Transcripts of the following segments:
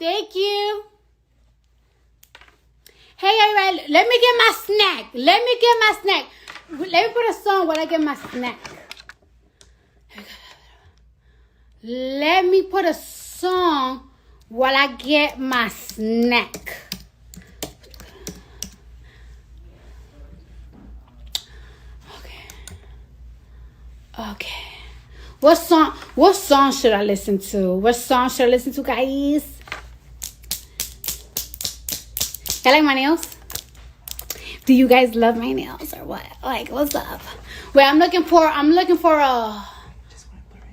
Thank you. Hey, everybody, let me get my snack. Let me put a song while I get my snack. Let me put a song while I get my snack. Okay. What song should I listen to? Guys? I like my nails. Do you guys love my nails or what? Like, what's up? Wait, I'm looking for a. Just want to put it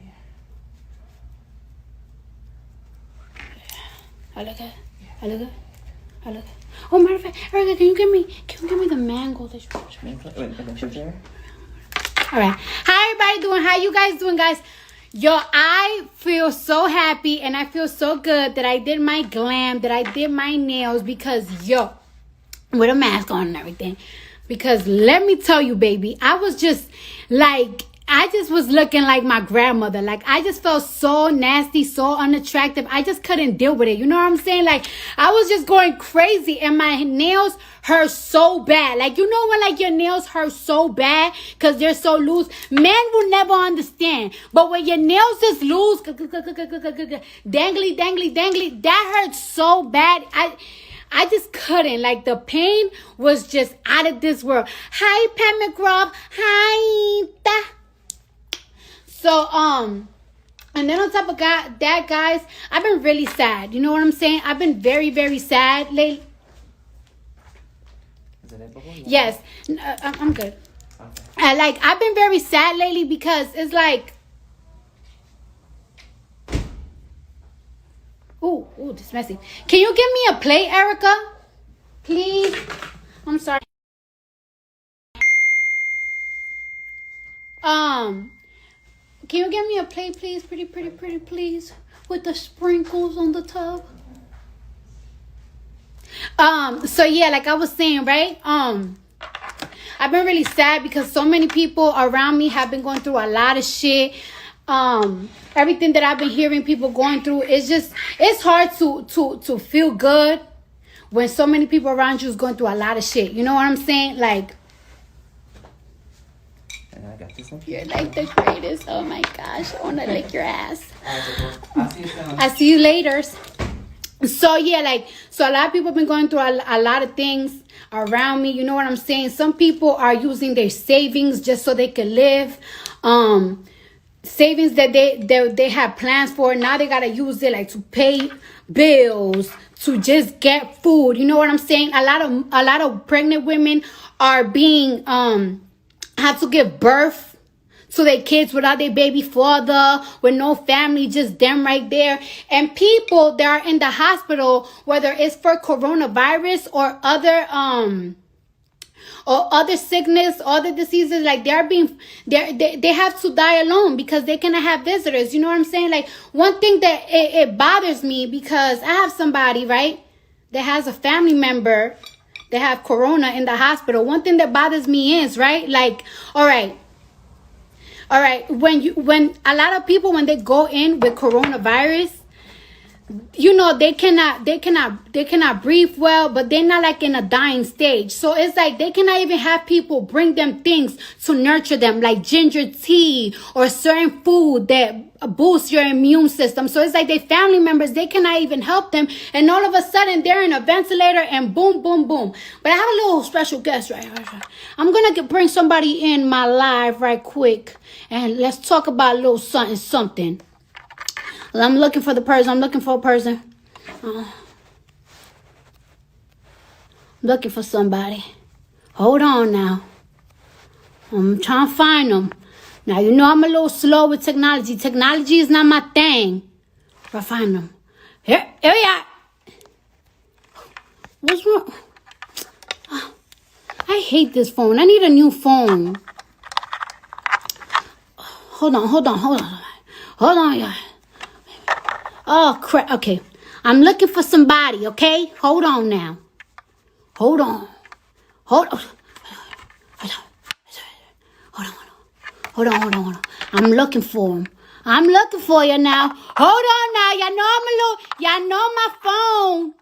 right here. I look good. Oh, matter of fact, Erica, can you give me the mango that you All right. How everybody doing? How you guys doing, guys? Yo, I feel so happy and I feel so good that I did my glam, that I did my nails because, yo, with a mask on and everything. Because let me tell you, baby, I just was looking like my grandmother. Like, I just felt so nasty, so unattractive. I just couldn't deal with it. You know what I'm saying? Like, I was just going crazy and my nails hurt so bad. Like, you know when, like, your nails hurt so bad because they're so loose? Men will never understand. But when your nails is loose, dangly, that hurts so bad. I just couldn't. Like, the pain was just out of this world. Hi, Pat McGraw. Hi. So, and then on top of that, guys, I've been really sad. You know what I'm saying? I've been very, very sad lately. Is it edible? Yes. I'm good. Okay. I've been very sad lately because it's like, ooh, this is messy. Can you give me a plate, Erica? Please? I'm sorry. Can you give me a plate, please? Pretty, please. With the sprinkles on the tub. So yeah, like I was saying, right? I've been really sad because so many people around me have been going through a lot of shit. Everything that I've been hearing people going through, it's hard to feel good when so many people around you is going through a lot of shit. You know what I'm saying? Like, I got this one. You're like the greatest. Oh my gosh, I want to lick your ass. I'll see you soon. I see you later. So yeah, so a lot of people have been going through a lot of things around me. You know what I'm saying? Some people are using their savings just so they can live. Savings that they have plans for. Now they gotta use it like to pay bills, to just get food. You know what I'm saying? A lot of pregnant women are being have to give birth to their kids without their baby father, with no family, just them right there. And people that are in the hospital, whether it's for coronavirus or other sickness, other diseases, like they have to die alone because they cannot have visitors. You know what I'm saying? Like, one thing that it bothers me, because I have somebody, right, that has a family member that have corona in the hospital. One thing that bothers me is, right, like, all right, when a lot of people, when they go in with coronavirus, you know, they cannot breathe well, but they're not like in a dying stage. So it's like they cannot even have people bring them things to nurture them, like ginger tea or certain food that boosts your immune system. So it's like their family members, they cannot even help them. And all of a sudden they're in a ventilator and boom, boom, boom. But I have a little special guest right here. I'm going to bring somebody in my live right quick. And let's talk about a little something. I'm looking for a person. I'm looking for somebody. Hold on now. I'm trying to find them. Now, you know I'm a little slow with technology. Technology is not my thing. I'll find them. Here we are. What's wrong? I hate this phone. I need a new phone. Hold on, y'all. Oh, crap. Okay. I'm looking for somebody, okay? Hold on now. Hold on. I'm looking for him. I'm looking for you now. Hold on now. Y'all know my phone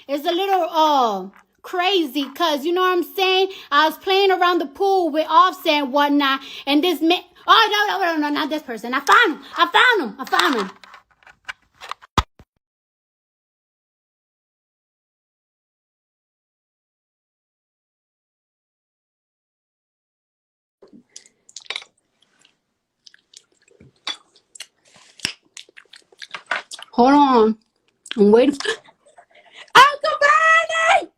is a little crazy, cause you know what I'm saying? I was playing around the pool with Offset and whatnot, and this man, oh no, not this person. I found him. Hold on. I'm waiting for Uncle Bernie!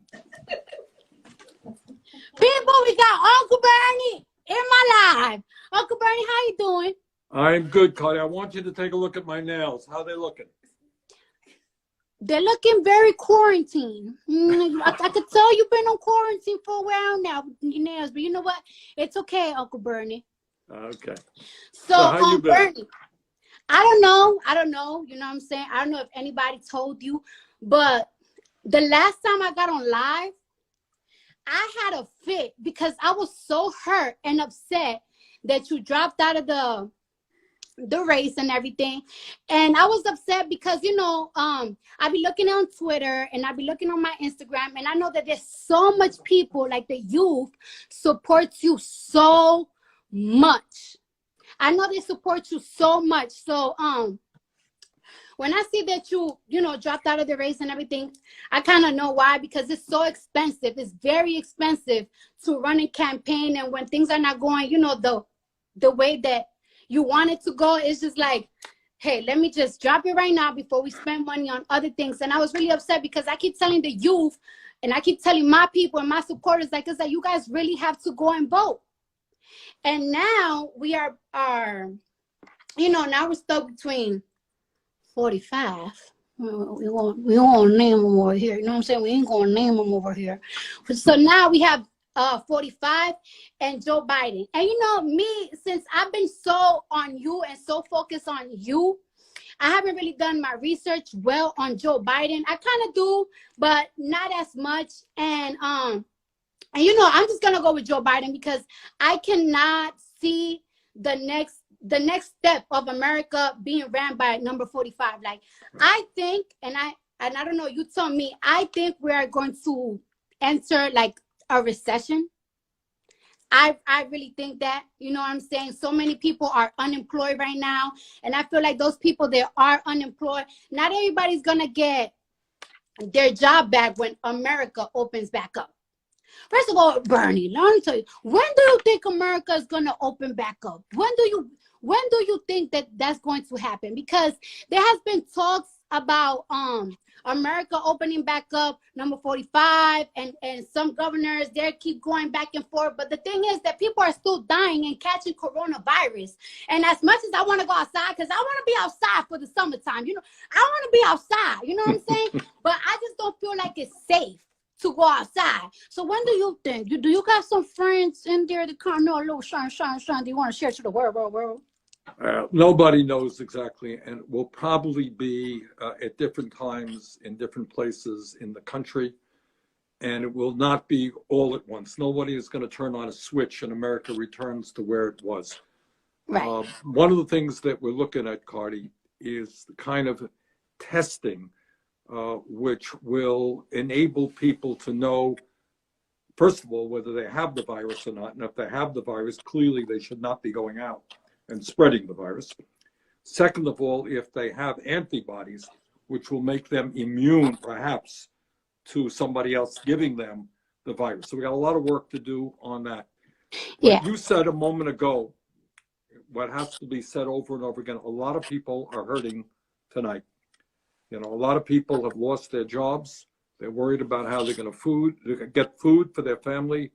People, we got Uncle Bernie in my life. Uncle Bernie, how you doing? I'm good, Cardi. I want you to take a look at my nails. How they looking? They're looking very quarantined. I could tell you've been on quarantine for a while now with your nails, but you know what? It's okay, Uncle Bernie. Okay. So how you been? Bernie, I don't know. You know what I'm saying? I don't know if anybody told you, but the last time I got on live, I had a fit because I was so hurt and upset that you dropped out of the race and everything. And I was upset because, you know, I be looking on Twitter and I be looking on my Instagram, and I know that there's so much people, like the youth, supports you so much. I know they support you so much. So when I see that you know, dropped out of the race and everything, I kind of know why, because it's so expensive. It's very expensive to run a campaign, and when things are not going, you know, the way that you want it to go, it's just like, hey, let me just drop it right now before we spend money on other things. And I was really upset because I keep telling the youth, and I keep telling my people and my supporters, like, it's like, you guys really have to go and vote. And now we are you know, now we're stuck between 45. We won't name them over here. You know what I'm saying? We ain't gonna name them over here. So now we have 45 and Joe Biden. And you know me, since I've been so on you and so focused on you, I haven't really done my research well on Joe Biden. I kind of do, but not as much. And you know, I'm just gonna go with Joe Biden because I cannot see the next step of America being ran by number 45. Like, I think, and I don't know, you tell me, I think we are going to enter like a recession. I really think that, you know what I'm saying? So many people are unemployed right now, and I feel like those people that are unemployed, not everybody's gonna get their job back when America opens back up. First of all, Bernie, let me tell you, when do you think America is gonna open back up? When do you think that that's going to happen? Because there has been talks about America opening back up, number 45, and some governors there keep going back and forth. But the thing is that people are still dying and catching coronavirus. And as much as I want to go outside, because I want to be outside for the summertime, you know, I want to be outside, you know what I'm saying? But I just don't feel like it's safe to go outside. So when do you think? Do you got some friends in there that kind of know a little shine? Do you want to share to the world? Nobody knows exactly, and will probably be at different times in different places in the country, and it will not be all at once. Nobody is going to turn on a switch and America returns to where it was. Right. One of the things that we're looking at, Cardi, is the kind of testing which will enable people to know, first of all, whether they have the virus or not. And if they have the virus, clearly they should not be going out and spreading the virus. Second of all, if they have antibodies, which will make them immune, perhaps, to somebody else giving them the virus. So we got a lot of work to do on that. Yeah. What you said a moment ago, what has to be said over and over again, a lot of people are hurting tonight. You know, a lot of people have lost their jobs. They're worried about how they're going to get food for their family,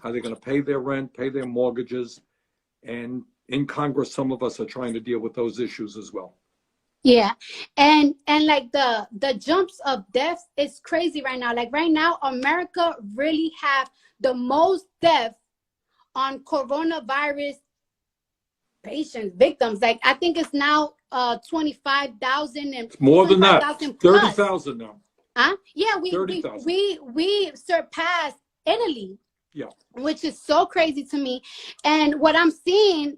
how they're going to pay their rent, pay their mortgages. And in Congress, some of us are trying to deal with those issues as well. Yeah. And like the jumps of deaths is crazy right now. Like right now, America really have the most deaths on coronavirus patients, victims. Like I think it's now 25,000 and more than that, 30,000 now. Huh? Yeah, 30,000. we surpassed Italy. Yeah. Which is so crazy to me. And what I'm seeing,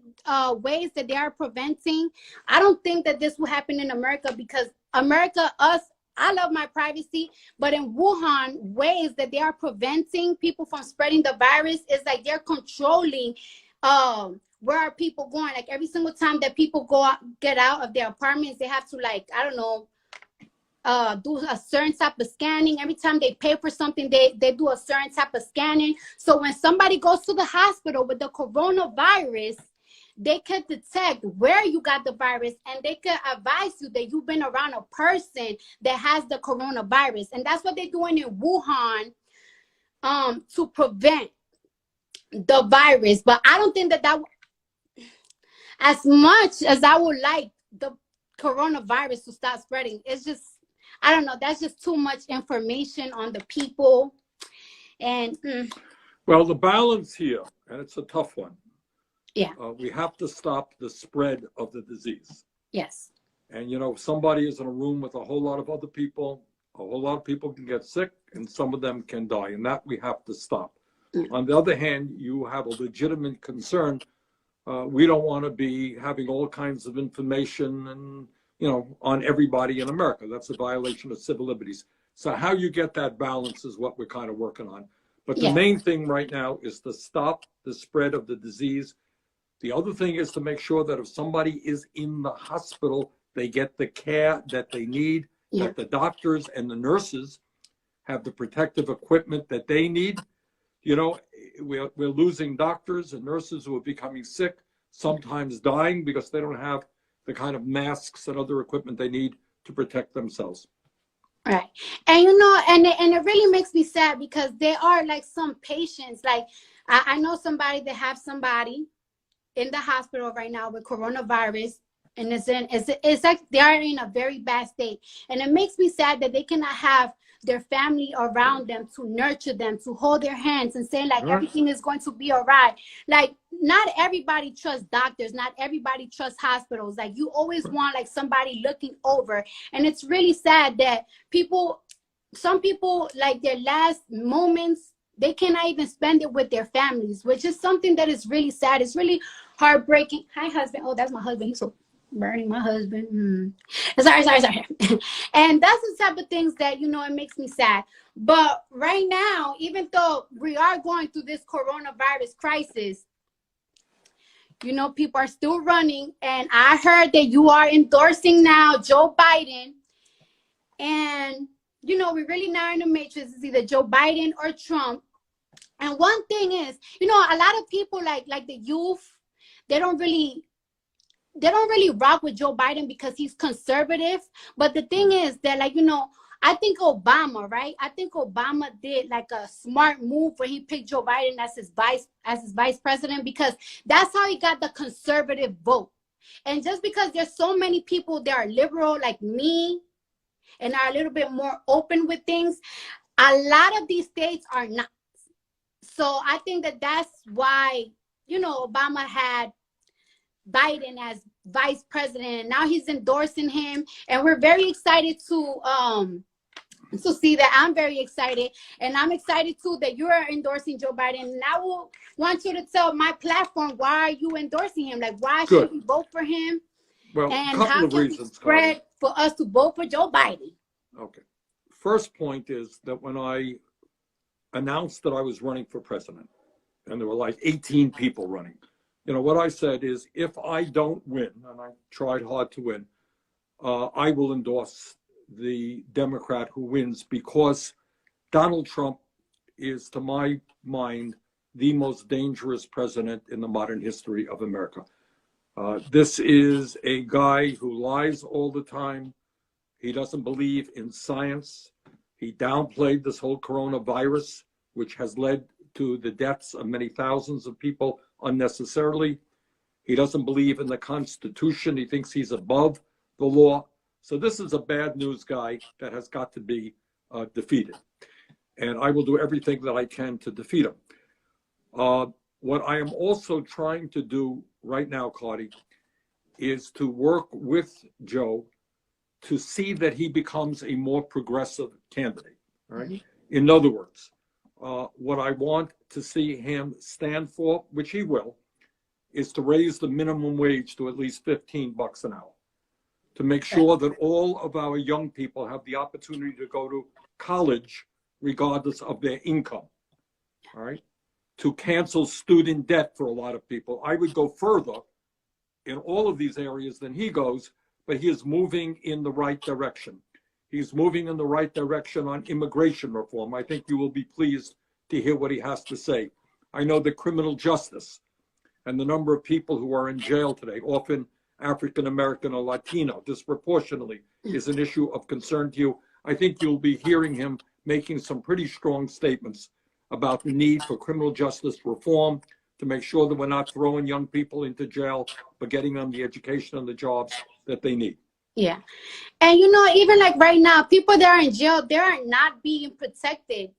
ways that they are preventing, I don't think that this will happen in America, because America, us, I love my privacy, but in Wuhan, ways that they are preventing people from spreading the virus is like they're controlling where are people going. Like every single time that people go out, get out of their apartments, they have to, like, I don't know, do a certain type of scanning. Every time they pay for something, they do a certain type of scanning. So when somebody goes to the hospital with the coronavirus, they can detect where you got the virus, and they can advise you that you've been around a person that has the coronavirus. And that's what they're doing in Wuhan, to prevent the virus. But I don't think that as much as I would like the coronavirus to stop spreading, it's just, I don't know, that's just too much information on the people. And Well, the balance here, and it's a tough one. yeah. We have to stop the spread of the disease. Yes. And, if somebody is in a room with a whole lot of other people, a whole lot of people can get sick, and some of them can die, and that we have to stop. On the other hand, you have a legitimate concern. We don't want to be having all kinds of information and, on everybody in America. That's a violation of civil liberties. So how you get that balance is what we're kind of working on. But the main thing right now is to stop the spread of the disease. The other thing is to make sure that if somebody is in the hospital, they get the care that they need, that the doctors and the nurses have the protective equipment that they need. We're losing doctors and nurses who are becoming sick, sometimes dying because they don't have the kind of masks and other equipment they need to protect themselves. Right. And and it really makes me sad, because there are like some patients, like I know somebody that have somebody in the hospital right now with coronavirus, and it's like they are in a very bad state. And it makes me sad that they cannot have their family around them to nurture them, to hold their hands and say like everything is going to be all right. Like not everybody trusts doctors, not everybody trusts hospitals. Like you always want like somebody looking over. And it's really sad that some people, like their last moments, they cannot even spend it with their families, which is something that is really sad. It's really heartbreaking. Hi, husband. Oh, that's my husband. He's so burning, my husband. Sorry. And that's the type of things that, it makes me sad. But right now, even though we are going through this coronavirus crisis, people are still running. And I heard that you are endorsing now Joe Biden. And, we're really now in the matrix. It's either Joe Biden or Trump. And one thing is, a lot of people like the youth, they don't really rock with Joe Biden because he's conservative. But the thing is that, I think Obama, right? I think Obama did like a smart move when he picked Joe Biden as his vice president, because that's how he got the conservative vote. And just because there's so many people that are liberal like me and are a little bit more open with things, a lot of these states are not. So I think that that's why, Obama had Biden as vice president, and now he's endorsing him, and we're very excited to see that. I'm very excited, and I'm excited too that you are endorsing Joe Biden. And I will want you to tell my platform, why are you endorsing him? Like, why should we vote for him? Well, and a couple how of can reasons, we spread for us to vote for Joe Biden? Okay. First point is that when I announced that I was running for president, and there were like 18 people running, what I said is, if I don't win, and I tried hard to win, I will endorse the Democrat who wins, because Donald Trump is, to my mind, the most dangerous president in the modern history of America. This is a guy who lies all the time. He doesn't believe in science. He downplayed this whole coronavirus, which has led to the deaths of many thousands of people unnecessarily. He doesn't believe in the Constitution. He thinks he's above the law. So this is a bad news guy that has got to be defeated. And I will do everything that I can to defeat him. What I am also trying to do right now, Cardi, is to work with Joe to see that he becomes a more progressive candidate. All right. In other words, what I want to see him stand for, which he will, is to raise the minimum wage to at least $15 an hour, to make sure that all of our young people have the opportunity to go to college regardless of their income. All right? To cancel student debt for a lot of people. I would go further in all of these areas than he goes, but he is moving in the right direction. He's moving in the right direction on immigration reform. I think you will be pleased to hear what he has to say. I know that criminal justice and the number of people who are in jail today, often African American or Latino, disproportionately, is an issue of concern to you. I think you'll be hearing him making some pretty strong statements about the need for criminal justice reform to make sure that we're not throwing young people into jail, but getting them the education and the jobs that they need. Yeah. And even like right now, people that are in jail, they are not being protected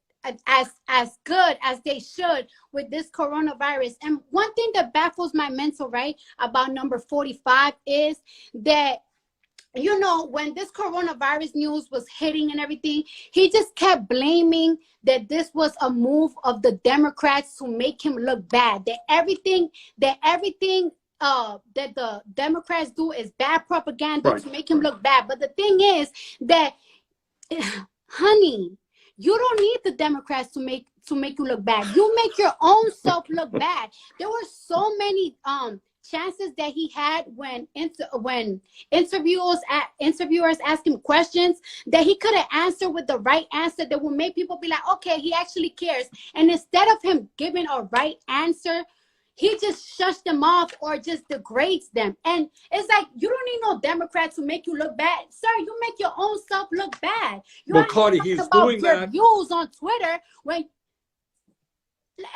as good as they should with this coronavirus. And one thing that baffles my mental, right, about number 45 is that, when this coronavirus news was hitting and everything, he just kept blaming that this was a move of the Democrats to make him look bad, that everything that the Democrats do is bad propaganda to make him look bad. But the thing is that, honey, you don't need the Democrats to make you look bad. You make your own self look bad. There were so many chances that he had when interviewers asked him questions that he could have answered with the right answer that would make people be like, okay, he actually cares. And instead of him giving a right answer, he just shuts them off or just degrades them. And it's like, you don't need no Democrats to make you look bad. Sir, you make your own self look bad. Well, Cardi, he's doing that. Views on Twitter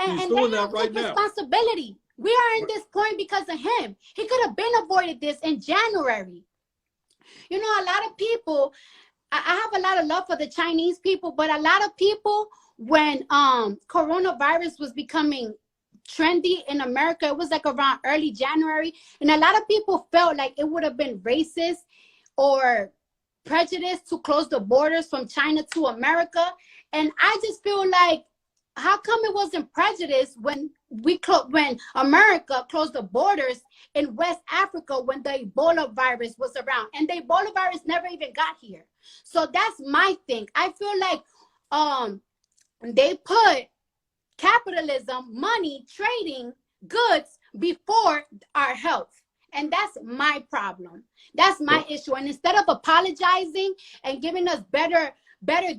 He's doing that right now. Responsibility. We are in this point because of him. He could have been avoided this in January. A lot of people, I have a lot of love for the Chinese people, but a lot of people, when coronavirus was becoming trendy in America, it was like around early January, and a lot of people felt like it would have been racist or prejudice to close the borders from China to America. And I just feel like, how come it wasn't prejudice when America closed the borders in West Africa when the Ebola virus was around, and the Ebola virus never even got here? So that's my thing. I feel like they put capitalism, money, trading goods before our health. And that's my problem. That's my issue. And instead of apologizing and giving us better, I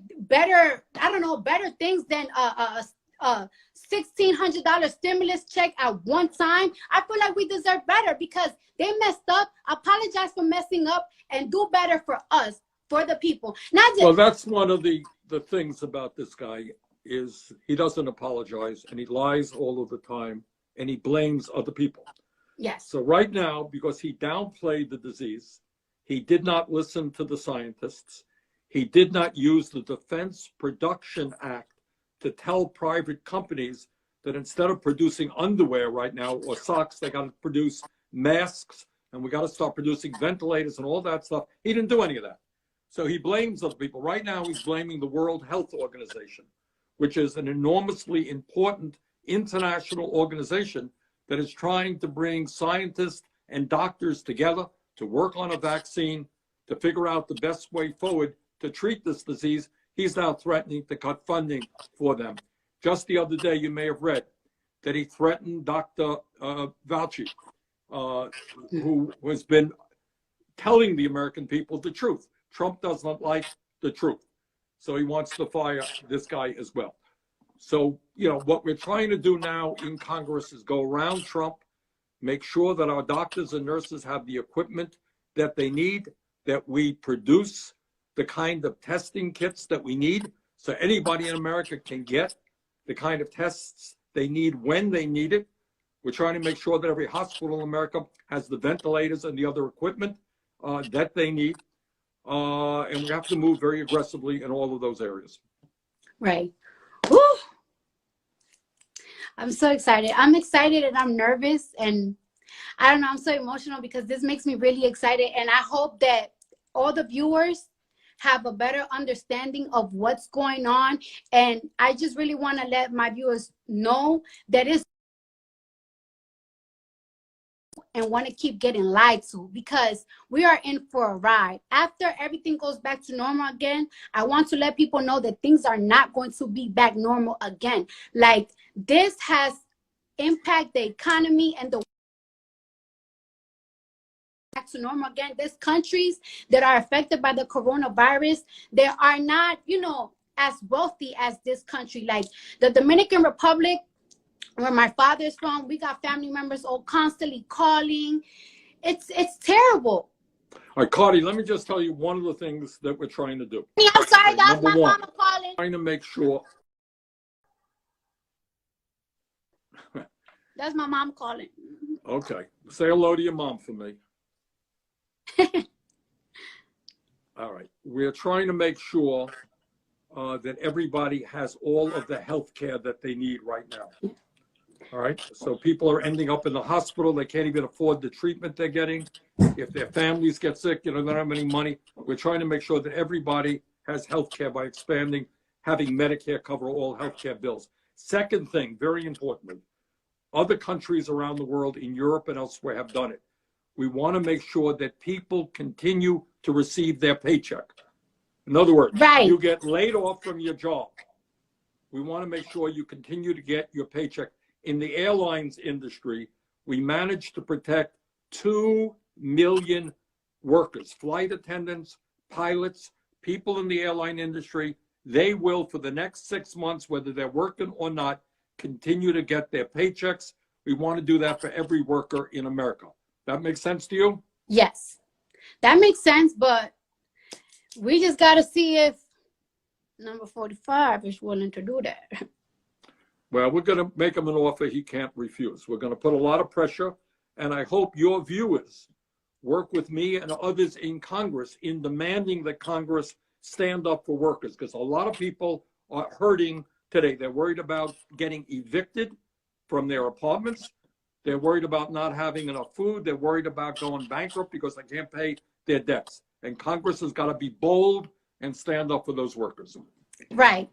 don't know, better things than a $1,600 stimulus check at one time, I feel like we deserve better because they messed up. Apologize for messing up and do better for us, for the people. Not just— Well, that's one of the things about this guy is he doesn't apologize, and he lies all of the time, and he blames other people. Yes. So right now, because he downplayed the disease, he did not listen to the scientists, he did not use the Defense Production Act to tell private companies that instead of producing underwear right now or socks, they got to produce masks, and we got to start producing ventilators and all that stuff. He didn't do any of that. So he blames other people. Right now, he's blaming the World Health Organization, which is an enormously important international organization that is trying to bring scientists and doctors together to work on a vaccine, to figure out the best way forward to treat this disease. He's now threatening to cut funding for them. Just the other day, you may have read that he threatened Dr. Fauci, who has been telling the American people the truth. Trump does not like the truth. So he wants to fire this guy as well. So, what we're trying to do now in Congress is go around Trump, make sure that our doctors and nurses have the equipment that they need, that we produce the kind of testing kits that we need so anybody in America can get the kind of tests they need when they need it. We're trying to make sure that every hospital in America has the ventilators and the other equipment that they need. And we have to move very aggressively in all of those areas. Right. Woo! I'm so excited. I'm excited and I'm nervous, and I don't know, I'm so emotional because this makes me really excited. And I hope that all the viewers have a better understanding of what's going on. And I just really want to let my viewers know that it's and want to keep getting lied to, because we are in for a ride. After everything goes back to normal again, I want to let people know that things are not going to be back normal again. Like, this has impacted the economy and the back to normal again. There's countries that are affected by the coronavirus. They are not, you know, as wealthy as this country. Like the Dominican Republic, where my father's from, we got family members all constantly calling. It's terrible. All right, Cardi, let me just tell you one of the things that we're trying to do. I'm sorry, that's Number my one, mama calling. Trying to make sure. That's my mom calling. Okay, say hello to your mom for me. All right, we're trying to make sure that everybody has all of the health care that they need right now. All right, so people are ending up in the hospital. They can't even afford the treatment they're getting. If their families get sick, you know, they don't have any money. We're trying to make sure that everybody has health care by expanding, having Medicare cover all health care bills. Second thing, very importantly, other countries around the world in Europe and elsewhere have done it. We want to make sure that people continue to receive their paycheck. In other words, right. You get laid off from your job. We want to make sure you continue to get your paycheck. In the airlines industry, we managed to protect 2 million workers, flight attendants, pilots, people in the airline industry. They will, for the next 6 months, whether they're working or not, continue to get their paychecks. We want to do that for every worker in America. That makes sense to you? Yes, that makes sense, but we just got to see if number 45 is willing to do that. Well, we're going to make him an offer he can't refuse. We're going to put a lot of pressure, and I hope your viewers work with me and others in Congress in demanding that Congress stand up for workers, because a lot of people are hurting today. They're worried about getting evicted from their apartments. They're worried about not having enough food. They're worried about going bankrupt because they can't pay their debts. And Congress has got to be bold and stand up for those workers. Right.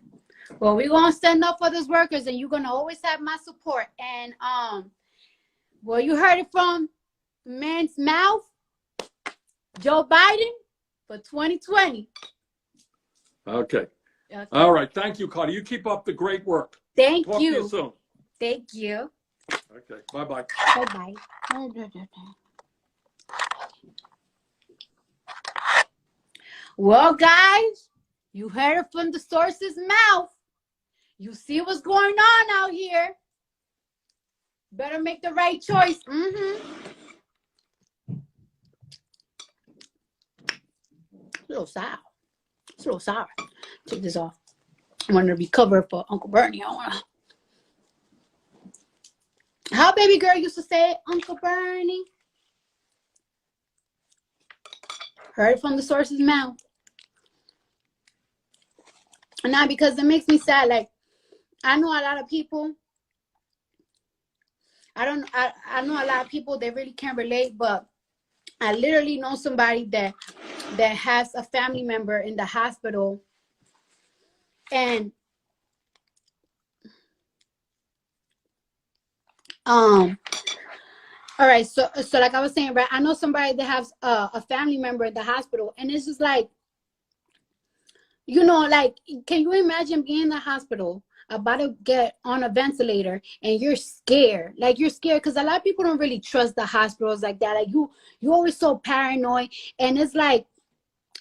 Well, we're going to stand up for those workers, and you're going to always have my support. And, well, you heard it from the man's mouth, Joe Biden for 2020. Okay. All right. Thank you, Cardi. You keep up the great work. Thank Talk you. to you soon. Thank you. Okay. Bye-bye. Bye-bye. Well, guys, you heard it from the source's mouth. You see what's going on out here. Better make the right choice. It's a little sour. It's a little sour. Take this off. I want to be covered for Uncle Bernie. How baby girl used to say it, Uncle Bernie? Heard it from the source's mouth. And now, because it makes me sad, like, I know a lot of people, I know a lot of people that really can't relate, but I literally know somebody that has a family member in the hospital, and all right, so like I was saying, right, I know somebody that has a family member in the hospital, and it's just like, you know, like, can you imagine being in the hospital about to get on a ventilator and you're scared? Like, you're scared because a lot of people don't really trust the hospitals like that. Like, you always so paranoid. And it's like,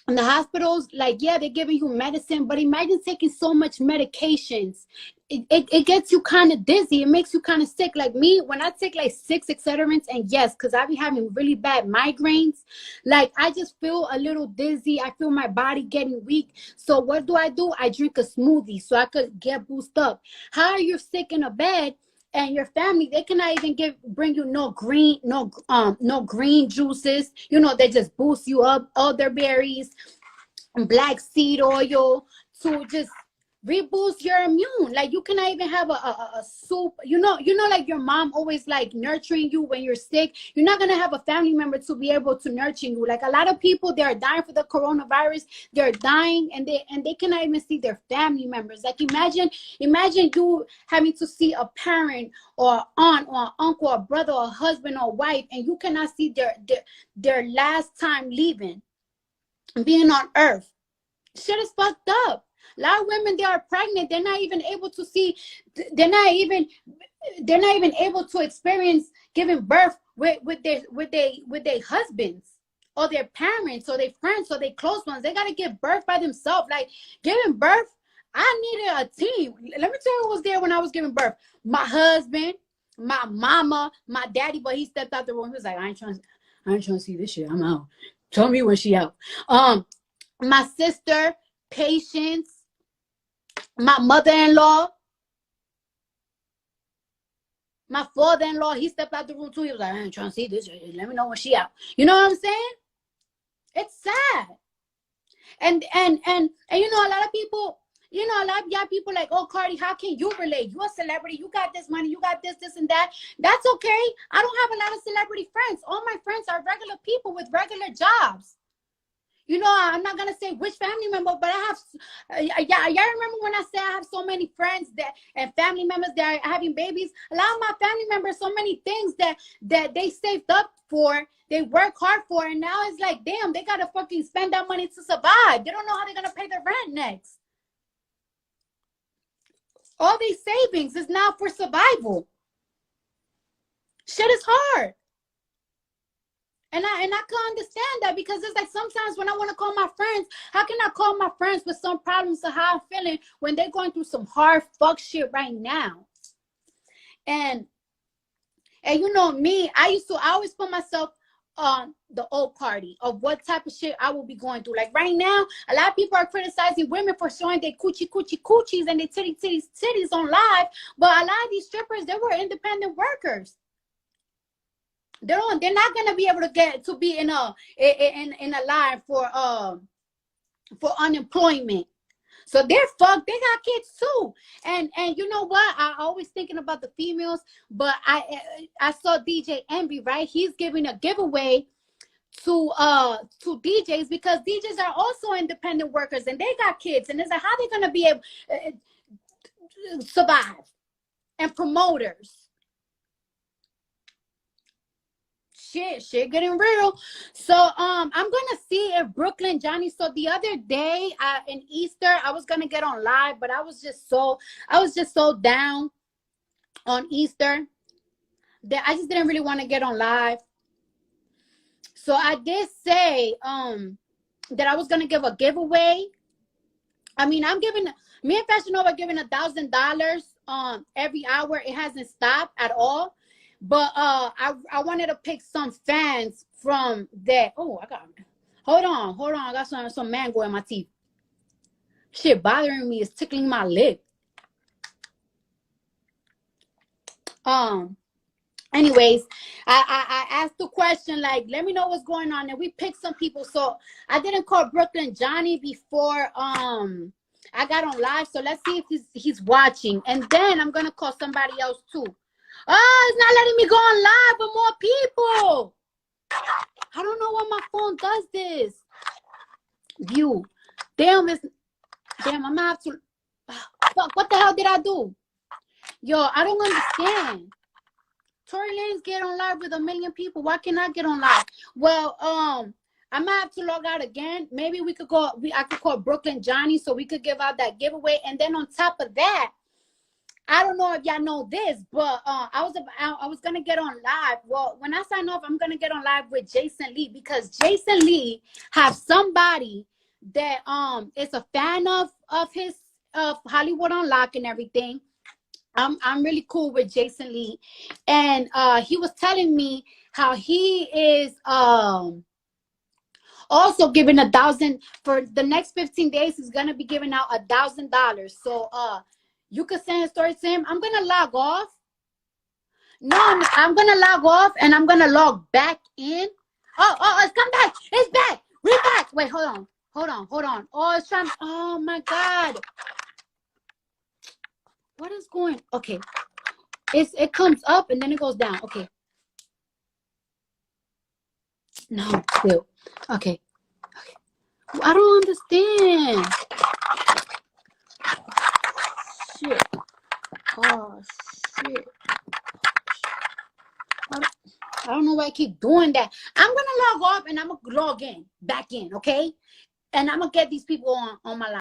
in the hospitals, like, yeah, they're giving you medicine, but imagine taking so much medications. It gets you kind of dizzy. It makes you kind of sick. Like me, when I take like 6 Excederants, and yes, because I be having really bad migraines, like I just feel a little dizzy. I feel my body getting weak. So what do? I drink a smoothie so I could get boosted up. How are you sick in a bed? And your family, they cannot even bring you no green juices. You know, they just boost you up, elderberries, black seed oil to just reboosts your immune. Like you cannot even have a soup. Like your mom always like nurturing you when you're sick. You're not gonna have a family member to be able to nurture you. Like a lot of people, they are dying for the coronavirus. They're dying and they cannot even see their family members. Like imagine you having to see a parent or aunt or uncle or brother or husband or wife, and you cannot see their last time leaving, being on earth. Shit is fucked up. A lot of women, they are pregnant. They're not even able to see. They're not even able to experience giving birth with their husbands or their parents or their friends or their close ones. They gotta give birth by themselves. Like giving birth, I needed a team. Let me tell you who was there when I was giving birth. My husband, my mama, my daddy, but he stepped out the room. He was like, I ain't trying to see this shit. I'm out. Tell me when she out. My sister, Patience, my mother-in-law, my father-in-law, he stepped out the room too. He was like, I ain't trying to see this. Let me know when she out. You know what I'm saying? It's sad. And a lot of people, a lot of young people like, oh, Cardi, how can you relate? You're a celebrity. You got this money. You got this, and that. That's okay. I don't have a lot of celebrity friends. All my friends are regular people with regular jobs. I'm not going to say which family member, but I have, y'all remember when I said I have so many friends and family members that are having babies? A lot of my family members, so many things that they saved up for, they work hard for, and now it's like, damn, they got to fucking spend that money to survive. They don't know how they're going to pay the rent next. All these savings is now for survival. Shit is hard. And I can understand that, because it's like sometimes when I want to call my friends, how can I call my friends with some problems of how I'm feeling when they're going through some hard fuck shit right now? And me, I always put myself on the old Cardi of what type of shit I will be going through. Like right now, a lot of people are criticizing women for showing their coochies and their titties on live. But a lot of these strippers, they were independent workers. They're not gonna be able to get to be in a line for unemployment. So they're fucked. They got kids too. And you know what? I always thinking about the females, but I saw DJ Envy, right? He's giving a giveaway to DJs, because DJs are also independent workers and they got kids, and it's like, how they gonna be able to survive? And promoters. Shit getting real. So I'm gonna see if Brooklyn Johnny. So the other day in Easter, I was gonna get on live, but I was just so down on Easter that I just didn't really want to get on live. So I did say that I was gonna give a giveaway. I mean, me and Fashion Nova giving $1,000 every hour. It hasn't stopped at all. But I wanted to pick some fans from that. Oh, hold on. I got some mango in my teeth. Shit bothering me. It's tickling my lip. Anyways, I asked the question, like, let me know what's going on, and we picked some people. So I didn't call Brooklyn Johnny before I got on live. So let's see if he's watching, and then I'm gonna call somebody else too. Oh, it's not letting me go on live with more people. I don't know why my phone does this. View. Damn, I'm gonna have to. Fuck, what the hell did I do? Yo, I don't understand. Tory Lanez get on live with 1 million people. Why can't I get on live? Well, I might have to log out again. Maybe I could call Brooklyn Johnny so we could give out that giveaway. And then on top of that, I don't know if y'all know this, but I was gonna get on live. Well, when I sign off, I'm gonna get on live with Jason Lee, because Jason Lee have somebody that is a fan of Hollywood Unlocked and everything. I'm really cool with Jason Lee, and he was telling me how he is also giving 1,000 for the next 15 days. He's gonna be giving out $1,000. So you could send a story to him. I'm gonna log off. No, I'm gonna log off and I'm gonna log back in. Oh, it's come back. It's back. We're back. Wait, hold on. Oh, it's trying. Oh my God. What is going? Okay, it comes up and then it goes down. Okay. No, still. Okay. I don't understand. Shit. Oh shit. I don't know why I keep doing that. I'm gonna log off and I'm gonna log in back in, okay? And I'm gonna get these people on my line.